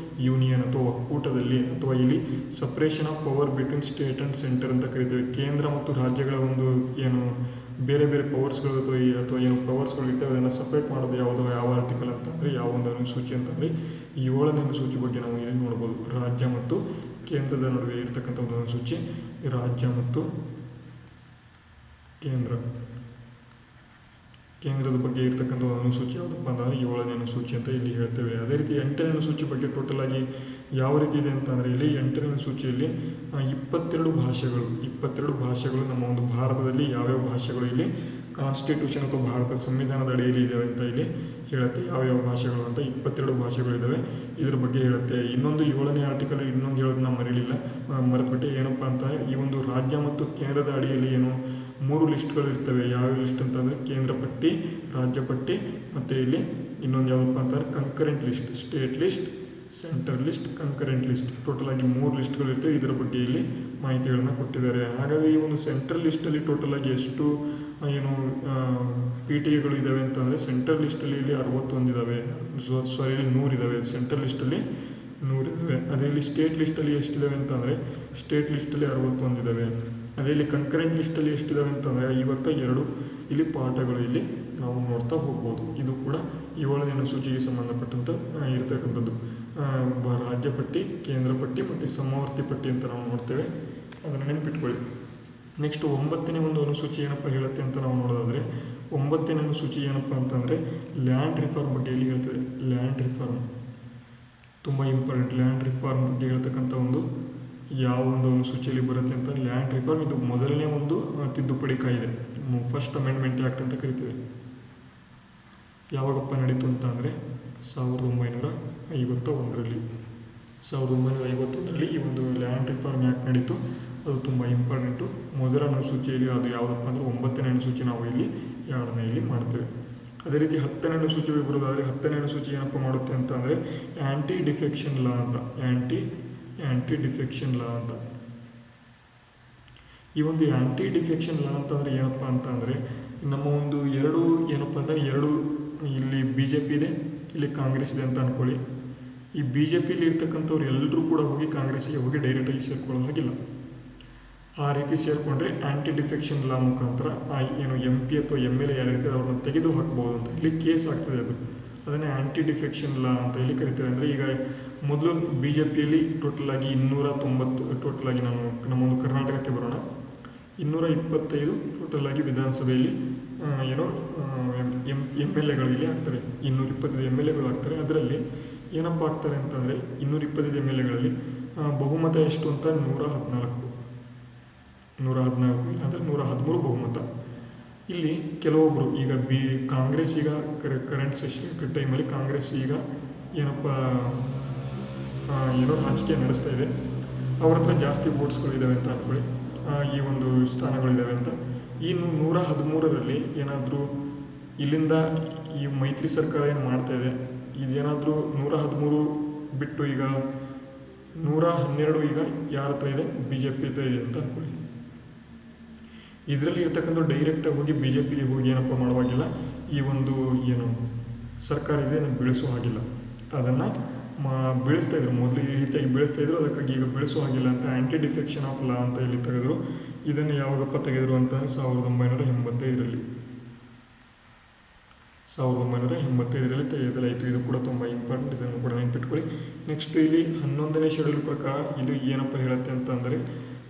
ಯೂನಿಯನ್ ಅಥವಾ ಒಕ್ಕೂಟದಲ್ಲಿ ಅಥವಾ ಇಲ್ಲಿ separation of power between state and centre ಅಂತ ಕರಿತೇವೆ. ಕೇಂದ್ರ ಮತ್ತು ರಾಜ್ಯಗಳ ಒಂದು ಏನು ಬೇರೆ ಬೇರೆ ಪವರ್ಸ್ಗಳು ಅಥವಾ ಏನು ಪವರ್ಸ್ಗಳು ಇರ್ತವೆ ಅದನ್ನು ಸಪ್ರೇಟ್ ಮಾಡೋದು ಯಾವ ಆರ್ಟಿಕಲ್ ಅಂತಂದರೆ ಯಾವ ಒಂದು ಅನುಸೂಚಿ ಅಂತಂದರೆ 7ನೇ ಅನುಸೂಚಿ ಬಗ್ಗೆ ನಾವು ಇಲ್ಲಿ ನೋಡ್ಬೋದು. ರಾಜ್ಯ ಮತ್ತು ಕೇಂದ್ರದ ನಡುವೆ ಇರತಕ್ಕಂಥ ಒಂದು ಅನುಸೂಚಿ ರಾಜ್ಯ ಮತ್ತು ಕೇಂದ್ರದ ಬಗ್ಗೆ ಇರತಕ್ಕಂಥ ಒಂದು ಅನುಸೂಚಿ ಯಾವುದಪ್ಪ ಅಂದರೆ 7ನೇ ಅನುಸೂಚಿ ಅಂತ ಇಲ್ಲಿ ಹೇಳ್ತೇವೆ. ಅದೇ ರೀತಿ 8ನೇ ಅನುಸೂಚಿ ಬಗ್ಗೆ ಟೋಟಲ್ ಆಗಿ ಯಾವ ರೀತಿ ಇದೆ ಅಂತಂದರೆ ಇಲ್ಲಿ 8ನೇ ಅನುಸೂಚಿಯಲ್ಲಿ 22 ಭಾಷೆಗಳು ನಮ್ಮ ಒಂದು ಭಾರತದಲ್ಲಿ ಯಾವ್ಯಾವ ಭಾಷೆಗಳು ಇಲ್ಲಿ ಕಾನ್ಸ್ಟಿಟ್ಯೂಷನ್ ಅಥವಾ ಭಾರತ ಸಂವಿಧಾನದ ಅಡಿಯಲ್ಲಿ ಇದ್ದಾವೆ ಅಂತ ಇಲ್ಲಿ ಹೇಳುತ್ತೆ. ಯಾವ್ಯಾವ ಭಾಷೆಗಳು ಅಂತ 22 ಭಾಷೆಗಳಿದ್ದಾವೆ, ಇದ್ರ ಬಗ್ಗೆ ಹೇಳುತ್ತೆ. ಇನ್ನೊಂದು 7ನೇ ಆರ್ಟಿಕಲ್ ಇನ್ನೊಂದು ಹೇಳೋದು ನಾವು ಮರೆತುಬಿಟ್ಟೆ. ಏನಪ್ಪ ಅಂತ ಈ ಒಂದು ರಾಜ್ಯ ಮತ್ತು ಕೇಂದ್ರದ ಅಡಿಯಲ್ಲಿ ಏನು 3 ಲಿಸ್ಟ್ಗಳು ಇರ್ತವೆ. ಯಾವ ಲಿಸ್ಟ್ ಅಂತಂದರೆ ಕೇಂದ್ರ ಪಟ್ಟಿ, ರಾಜ್ಯ ಪಟ್ಟಿ, ಮತ್ತು ಇಲ್ಲಿ ಇನ್ನೊಂದು ಯಾವುದಪ್ಪ ಅಂತಂದರೆ concurrent list, state list, central list, concurrent list. Total ಆಗಿ 3 ಲಿಸ್ಟ್ಗಳು ಇರ್ತವೆ. ಇದರ ಬಗ್ಗೆ ಇಲ್ಲಿ ಮಾಹಿತಿಗಳನ್ನು ಕೊಟ್ಟಿದ್ದಾರೆ. ಹಾಗಾದರೆ ಈ ಒಂದು ಸೆಂಟ್ರಲ್ ಲಿಸ್ಟಲ್ಲಿ ಟೋಟಲ್ ಆಗಿ ಎಷ್ಟು ಏನು PTAಗಳು ಇದ್ದಾವೆ ಅಂತಂದರೆ ಸೆಂಟ್ರಲ್ ಲಿಸ್ಟಲ್ಲಿ ಇಲ್ಲಿ 61 ಇದ್ದಾವೆ, ಇಲ್ಲಿ 100 ಇದ್ದಾವೆ. ಸೆಂಟ್ರಲ್ ಲಿಸ್ಟಲ್ಲಿ 100 ಇದ್ದಾವೆ. ಅದೇ ಇಲ್ಲಿ ಸ್ಟೇಟ್ ಲಿಸ್ಟಲ್ಲಿ ಎಷ್ಟಿದ್ದಾವೆ ಅಂತಂದರೆ ಸ್ಟೇಟ್ ಲಿಸ್ಟಲ್ಲಿ 61 ಇದ್ದಾವೆ. ಅದೇ ಇಲ್ಲಿ ಕಂಕರೆಂಟ್ ಲಿಸ್ಟಲ್ಲಿ ಎಷ್ಟಿದ್ದಾವೆ ಅಂತಂದರೆ 52 ಇಲ್ಲಿ ಪಾಠಗಳು ಇಲ್ಲಿ ನಾವು ನೋಡ್ತಾ ಹೋಗ್ಬೋದು. ಇದು ಕೂಡ 7ನೇ ಅನುಸೂಚಿಗೆ ಸಂಬಂಧಪಟ್ಟಂಥ ಇರತಕ್ಕಂಥದ್ದು. ರಾಜ್ಯ ಪಟ್ಟಿ, ಕೇಂದ್ರ ಪಟ್ಟಿ ಮತ್ತು ಸಮವರ್ತಿ ಪಟ್ಟಿ ಅಂತ ನಾವು ನೋಡ್ತೇವೆ, ಅದನ್ನು ನೆನಪಿಟ್ಕೊಳ್ಳಿ. ನೆಕ್ಸ್ಟ್ 9ನೇ ಒಂದು ಅನುಸೂಚಿ ಏನಪ್ಪ ಹೇಳುತ್ತೆ ಅಂತ ನಾವು ನೋಡೋದಾದರೆ 9ನೇ ಅನುಸೂಚಿ ಏನಪ್ಪ ಅಂತಂದರೆ ಲ್ಯಾಂಡ್ ರಿಫಾರ್ಮ್ ಬಗ್ಗೆ ಇಲ್ಲಿ ಹೇಳ್ತದೆ. ಲ್ಯಾಂಡ್ ರಿಫಾರ್ಮ್ ತುಂಬ ಇಂಪಾರ್ಟೆಂಟ್. ಲ್ಯಾಂಡ್ ರಿಫಾರ್ಮ್ ಬಗ್ಗೆ ಹೇಳ್ತಕ್ಕಂಥ ಒಂದು ಯಾವ ಒಂದು ಅನುಸೂಚಿಯಲ್ಲಿ ಬರುತ್ತೆ ಅಂತ ಲ್ಯಾಂಡ್ ರಿಫಾರ್ಮ್. ಇದು ಮೊದಲನೇ ಒಂದು ತಿದ್ದುಪಡಿ ಕಾಯ್ದೆ, ಫಸ್ಟ್ ಅಮೆಂಡ್ಮೆಂಟ್ ಆ್ಯಕ್ಟ್ ಅಂತ ಕರಿತೀವಿ. ಯಾವಾಗಪ್ಪ ನಡೀತು ಅಂತ ಅಂದರೆ 1951ರಲ್ಲಿ. 1951ರಲ್ಲಿ ಈ ಒಂದು ಲ್ಯಾಂಡ್ ರಿಫಾರ್ಮ್ ಆ್ಯಕ್ಟ್ ನಡೀತು. ಅದು ತುಂಬ ಇಂಪಾರ್ಟೆಂಟು. ಮೊದಲ ಅನುಸೂಚಿಯಲ್ಲಿ ಅದು ಯಾವುದಪ್ಪ ಅಂದರೆ 9ನೇ ಅನುಸೂಚಿ ನಾವು ಇಲ್ಲಿ 2ನೇ ಇಲ್ಲಿ ಮಾಡ್ತೇವೆ. ಅದೇ ರೀತಿ 10ನೇ ಅನುಸೂಚಿಗೆ ಬರೋದಾದರೆ 10ನೇ ಅನುಸೂಚಿ ಏನಪ್ಪ ಮಾಡುತ್ತೆ ಅಂತ ಅಂದರೆ ಆ್ಯಂಟಿ ಡಿಫೆಕ್ಷನ್ ಲಾ ಅಂತ. ಆ್ಯಂಟಿ ಡಿಫೆಕ್ಷನ್ ಲಾ ಅಂತ. ಈ ಒಂದು ಆ್ಯಂಟಿ ಡಿಫೆಕ್ಷನ್ ಲಾ ಅಂತಂದರೆ ಏನಪ್ಪ ಅಂತ ಅಂದರೆ ನಮ್ಮ ಒಂದು ಏನಪ್ಪ ಅಂದರೆ ಇಲ್ಲಿ BJP ಇದೆ, ಇಲ್ಲಿ ಕಾಂಗ್ರೆಸ್ ಇದೆ ಅಂತ ಅಂದ್ಕೊಳ್ಳಿ. ಈ BJPಯಲ್ಲಿ ಇರ್ತಕ್ಕಂಥವ್ರು ಎಲ್ಲರೂ ಕೂಡ ಹೋಗಿ ಕಾಂಗ್ರೆಸ್ಸಿಗೆ ಹೋಗಿ ಡೈರೆಕ್ಟಾಗಿ ಸೇರ್ಕೊಳ್ಳೋ ಹಾಗಿಲ್ಲ. ಆ ರೀತಿ ಸೇರಿಕೊಂಡ್ರೆ ಆ್ಯಂಟಿ ಡಿಫೆಕ್ಷನ್ ಲಾ ಮುಖಾಂತರ ಏನು MP ಅಥವಾ MLA ಯಾರು ಇರ್ತಾರೆ ಅವ್ರನ್ನ ತೆಗೆದು ಹಾಕ್ಬೋದು ಅಂತ ಇಲ್ಲಿ ಕೇಸ್ ಆಗ್ತದೆ. ಅದನ್ನೇ ಆ್ಯಂಟಿ ಡಿಫೆಕ್ಷನ್ ಲಾ ಅಂತ ಇಲ್ಲಿ ಕರಿತಾರೆ. ಅಂದರೆ ಈಗ ಮೊದಲು BJPಯಲ್ಲಿ ಟೋಟಲ್ ಆಗಿ 290, ಟೋಟಲ್ ಆಗಿ ನಮ್ಮೊಂದು ಕರ್ನಾಟಕಕ್ಕೆ ಬರೋಣ, 225 ಟೋಟಲ್ ಆಗಿ ವಿಧಾನಸಭೆಯಲ್ಲಿ MLAಗಳು ಇಲ್ಲಿ ಆಗ್ತಾರೆ. 225 MLAಗಳು ಆಗ್ತಾರೆ. ಅದರಲ್ಲಿ ಏನಪ್ಪ ಆಗ್ತಾರೆ ಅಂತಂದರೆ 225 MLAಗಳಲ್ಲಿ ಬಹುಮತ ಎಷ್ಟು ಅಂತ 114 ಇಲ್ಲಾಂದರೆ 113 ಬಹುಮತ. ಇಲ್ಲಿ ಕೆಲವೊಬ್ಬರು ಈಗ ಕಾಂಗ್ರೆಸ್ ಈಗ ಕರೆಂಟ್ ಸೆಷನ್ ಟೈಮಲ್ಲಿ ಕಾಂಗ್ರೆಸ್ ಈಗ ಏನಪ್ಪ ರಾಜಕೀಯ ನಡೆಸ್ತಾ ಇದೆ. ಅವ್ರ ಹತ್ರ ಜಾಸ್ತಿ ವೋಟ್ಸ್ಗಳಿದ್ದಾವೆ ಅಂತ ಅಂದ್ಕೊಳ್ಳಿ, ಈ ಒಂದು ಸ್ಥಾನಗಳಿದ್ದಾವೆ ಅಂತ. ಈ 113ರಲ್ಲಿ ಏನಾದರೂ ಇಲ್ಲಿಂದ ಈ ಮೈತ್ರಿ ಸರ್ಕಾರ ಏನು ಮಾಡ್ತಾ ಇದೆ, ಇದೇನಾದರೂ 113 ಬಿಟ್ಟು ಈಗ 112 ಈಗ ಯಾರ ಹತ್ರ ಇದೆ, BJP ಹತ್ರ ಇದೆ ಅಂತ ಅಂದ್ಕೊಳ್ಳಿ. ಇದರಲ್ಲಿ ಇರ್ತಕ್ಕಂಥ ಡೈರೆಕ್ಟಾಗಿ ಹೋಗಿ BJPಗೆ ಹೋಗಿ ಏನಪ್ಪ ಮಾಡುವಾಗಿಲ್ಲ, ಈ ಒಂದು ಸರ್ಕಾರ ಇದೆ ಬೆಳೆಸೋ ಹಾಗಿಲ್ಲ. ಅದನ್ನು ಬೆಳೆಸ್ತಾ ಇದ್ರು, ಮೊದಲು ಈ ರೀತಿಯಾಗಿ ಬೆಳೆಸ್ತಾ ಇದ್ರು, ಅದಕ್ಕಾಗಿ ಈಗ ಬೆಳೆಸೋ ಹಾಗಿಲ್ಲ ಅಂತ ಆ್ಯಂಟಿ ಡಿಫೆಕ್ಷನ್ ಆಫ್ ಲಾ ಅಂತ ಇಲ್ಲಿ ತೆಗೆದರು. ಇದನ್ನು ಯಾವಾಗಪ್ಪ ತೆಗೆದರು ಅಂತಂದರೆ 1985ರಲ್ಲಿ. 1985ರಲ್ಲಿ ತೆಗೆಯಲಾಯಿತು. ಇದು ಕೂಡ ತುಂಬ ಇಂಪಾರ್ಟೆಂಟ್, ಇದನ್ನು ಕೂಡ ನೆನಪಿಟ್ಕೊಳ್ಳಿ. ನೆಕ್ಸ್ಟ್ ಇಲ್ಲಿ 11ನೇ ಶೆಡ್ಯೂಲ್ ಪ್ರಕಾರ ಇದು ಏನಪ್ಪ ಹೇಳುತ್ತೆ ಅಂತ ಅಂದರೆ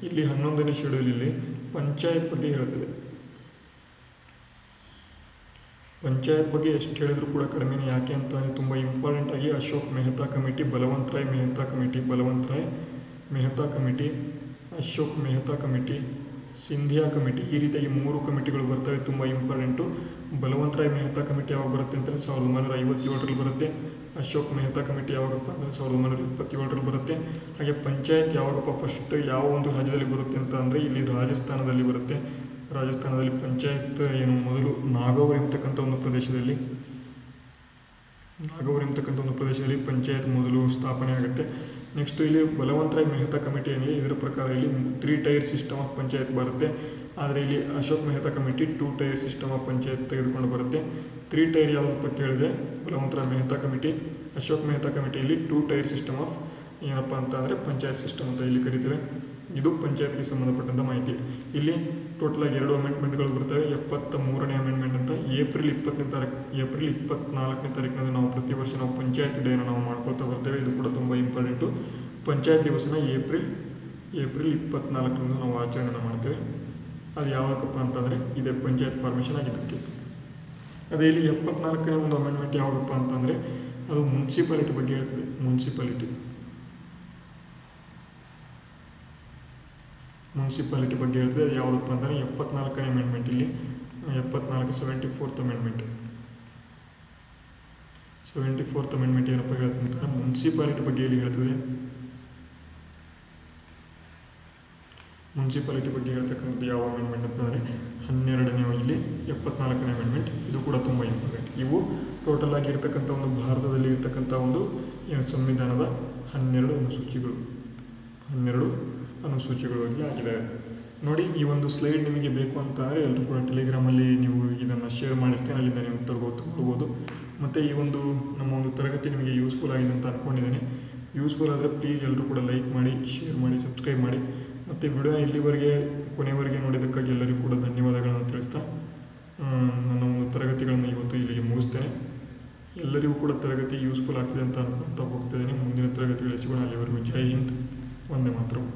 ಇಲ್ಲಿ 11ನೇ ಶೆಡ್ಯೂಲ್ ಇಲ್ಲಿ ಪಂಚಾಯತ್ ಬಗ್ಗೆ ಹೇಳ್ತದೆ. ಪಂಚಾಯತ್ ಬಗ್ಗೆ ಎಷ್ಟು ಹೇಳಿದ್ರು ಕೂಡ ಕಡಿಮೆನೇ. ಯಾಕೆ ಅಂತಂದರೆ ತುಂಬ ಇಂಪಾರ್ಟೆಂಟ್ ಆಗಿ Ashok Mehta committee, Balwant Rai Mehta committee, Ashok Mehta committee, Scindia committee, ಈ ರೀತಿಯಾಗಿ 3 ಕಮಿಟಿಗಳು ಬರ್ತವೆ. ತುಂಬ ಇಂಪಾರ್ಟೆಂಟು. ಬಲವಂತ್ ರಾಯ್ ಮೆಹ್ತಾ ಕಮಿಟಿ ಯಾವಾಗ ಬರುತ್ತೆ ಅಂತಂದರೆ 1957ರಲ್ಲಿ ಬರುತ್ತೆ. ಅಶೋಕ್ ಮೆಹ್ತಾ ಕಮಿಟಿ ಯಾವಾಗಪ್ಪ ಅಂದರೆ 1927ರಲ್ಲಿ ಬರುತ್ತೆ. ಹಾಗೆ ಪಂಚಾಯತ್ ಯಾವಾಗಪ್ಪ ಫಸ್ಟ್ ಯಾವ ಒಂದು ರಾಜ್ಯದಲ್ಲಿ ಬರುತ್ತೆ ಅಂತ ಅಂದರೆ ಇಲ್ಲಿ ರಾಜಸ್ಥಾನದಲ್ಲಿ ಬರುತ್ತೆ. ರಾಜಸ್ಥಾನದಲ್ಲಿ ಪಂಚಾಯತ್ ಮೊದಲು ನಾಗೌರ್ ಎಂಬತಕ್ಕಂಥ ಒಂದು ಪ್ರದೇಶದಲ್ಲಿ ಪಂಚಾಯತ್ ಮೊದಲು ಸ್ಥಾಪನೆ ಆಗುತ್ತೆ. ನೆಕ್ಸ್ಟ್ ಇಲ್ಲಿ ಬಲವಂತ್ ರಾಯ್ ಮೆಹ್ತಾ ಕಮಿಟಿ ಏನಿದೆ ಇದರ ಪ್ರಕಾರ ಇಲ್ಲಿ 3 ಟೈರ್ ಸಿಸ್ಟಮ್ ಆಫ್ ಪಂಚಾಯತ್ ಬರುತ್ತೆ. ಆದರೆ ಇಲ್ಲಿ Ashok Mehta committee 2 tier system of panchayat ತೆಗೆದುಕೊಂಡು ಬರುತ್ತೆ. 3 ಟೈರ್ ಯಾವುದಪ್ಪ ಕೇಳಿದೆ, ಬಲವಂತ್ ರಾಯ್ ಮೆಹ್ತಾ ಕಮಿಟಿ, ಅಶೋಕ್ ಮೆಹ್ತಾ ಕಮಿಟಿಯಲ್ಲಿ 2 ಟೈರ್ ಸಿಸ್ಟಮ್ ಆಫ್ ಏನಪ್ಪ ಅಂತ ಅಂದರೆ ಪಂಚಾಯತ್ ಸಿಸ್ಟಮ್ ಅಂತ ಇಲ್ಲಿ ಕರಿತೇವೆ. ಇದು ಪಂಚಾಯತ್ಗೆ ಸಂಬಂಧಪಟ್ಟಂಥ ಮಾಹಿತಿ. ಇಲ್ಲಿ ಟೋಟಲ್ ಆಗಿ 2 ಅಮೆಂಡ್ಮೆಂಟ್ಗಳು ಬರ್ತವೆ. 73ನೇ ಅಮೆಂಡ್ಮೆಂಟ್ ಅಂತ ಏಪ್ರಿಲ್ 24ನೇ ತಾರೀಕಿನಲ್ಲಿ ನಾವು ಪ್ರತಿ ವರ್ಷ ನಾವು ಪಂಚಾಯತ್ ಡೇನ ನಾವು ಮಾಡ್ಕೊಳ್ತಾ ಬರ್ತೇವೆ. ಇದು ಕೂಡ ತುಂಬ ಇಂಪಾರ್ಟೆಂಟು. ಪಂಚಾಯತ್ ದಿವಸನ ಏಪ್ರಿಲ್ 24ರಂದು ನಾವು ಆಚರಣೆ ಮಾಡ್ತೇವೆ. ಅದು ಯಾವಾಗಪ್ಪ ಅಂತಂದರೆ ಇದೇ ಪಂಚಾಯತ್ ಫಾರ್ಮೇಷನ್ ಆಗಿದ್ದಕ್ಕೆ. ಅದೇ ಇಲ್ಲಿ 74ನೇ ಒಂದು ಅಮೆಂಡ್ಮೆಂಟ್ ಯಾವಾಗಪ್ಪ ಅಂತಂದರೆ ಅದು ಮುನ್ಸಿಪಾಲಿಟಿ ಬಗ್ಗೆ ಹೇಳ್ತದೆ. ಮುನ್ಸಿಪಾಲಿಟಿ ಬಗ್ಗೆ ಹೇಳ್ತದೆ. ಅದು ಯಾವುದಪ್ಪ ಅಂತಂದರೆ 74ನೇ ಅಮೆಂಡ್ಮೆಂಟ್ ಇಲ್ಲಿ 74th ಅಮೆಂಡ್ಮೆಂಟ್. 74th ಅಮೆಂಡ್ಮೆಂಟ್ ಏನಪ್ಪ ಹೇಳ್ತಂತಾರೆ, ಮುನ್ಸಿಪಾಲಿಟಿ ಬಗ್ಗೆ ಇಲ್ಲಿ ಹೇಳ್ತದೆ. ಮುನ್ಸಿಪಾಲಿಟಿ ಬಗ್ಗೆ ಹೇಳ್ತಕ್ಕಂಥದ್ದು ಯಾವ ಅಮೆಂಡ್ಮೆಂಟ್ ಅಂತಂದರೆ 12ನೇ ಇಲ್ಲಿ 74ನೇ ಅಮೆಂಡ್ಮೆಂಟ್. ಇದು ಕೂಡ ತುಂಬ ಇಂಪಾರ್ಟೆಂಟ್. ಇವು ಟೋಟಲ್ ಆಗಿ ಇರ್ತಕ್ಕಂಥ ಒಂದು ಭಾರತದಲ್ಲಿ ಇರ್ತಕ್ಕಂಥ ಒಂದು ಸಂವಿಧಾನದ 12 ಅನುಸೂಚಿಗಳು ಇಲ್ಲಿ ಆಗಿದ್ದಾವೆ. ನೋಡಿ, ಈ ಒಂದು ಸ್ಲೈಡ್ ನಿಮಗೆ ಬೇಕು ಅಂತ ಅಂದರೆ ಎಲ್ಲರೂ ಕೂಡ ಟೆಲಿಗ್ರಾಮಲ್ಲಿ ನೀವು ಇದನ್ನು ಶೇರ್ ಮಾಡಿರ್ತೇನೆ, ಅಲ್ಲಿಂದ ನೀವು ತಗೋಬೋದು. ಮತ್ತು ಈ ಒಂದು ನಮ್ಮ ಒಂದು ತರಗತಿ ನಿಮಗೆ ಯೂಸ್ಫುಲ್ ಆಗಿದೆ ಅಂತ ಅಂದ್ಕೊಂಡಿದ್ದೀನಿ. ಯೂಸ್ಫುಲ್ ಆದರೆ ಪ್ಲೀಸ್ ಎಲ್ಲರೂ ಕೂಡ ಲೈಕ್ ಮಾಡಿ, ಶೇರ್ ಮಾಡಿ, ಸಬ್ಸ್ಕ್ರೈಬ್ ಮಾಡಿ. ಮತ್ತು ವಿಡಿಯೋ ಇಲ್ಲಿವರೆಗೆ ಕೊನೆವರೆಗೆ ನೋಡಿದ್ದಕ್ಕಾಗಿ ಎಲ್ಲರಿಗೂ ಕೂಡ ಧನ್ಯವಾದಗಳನ್ನು ತಿಳಿಸ್ತಾ ನನ್ನ ಒಂದು ತರಗತಿಗಳನ್ನು ಇವತ್ತು ಇಲ್ಲಿಗೆ ಮುಗಿಸ್ತೇನೆ. ಎಲ್ಲರಿಗೂ ಕೂಡ ತರಗತಿ ಯೂಸ್ಫುಲ್ ಆಗ್ತಿದೆ ಅಂತ ಅನ್ಕೊಳ್ತಾ ಹೋಗ್ತಿದ್ದೀನಿ. ಮುಂದಿನ ತರಗತಿಗಳು ಸಿಗೋಣ. ಅಲ್ಲಿವರೆಗೂ ಜೈ ಹಿಂದ್, ವಂದೇ ಮಾತರಂ.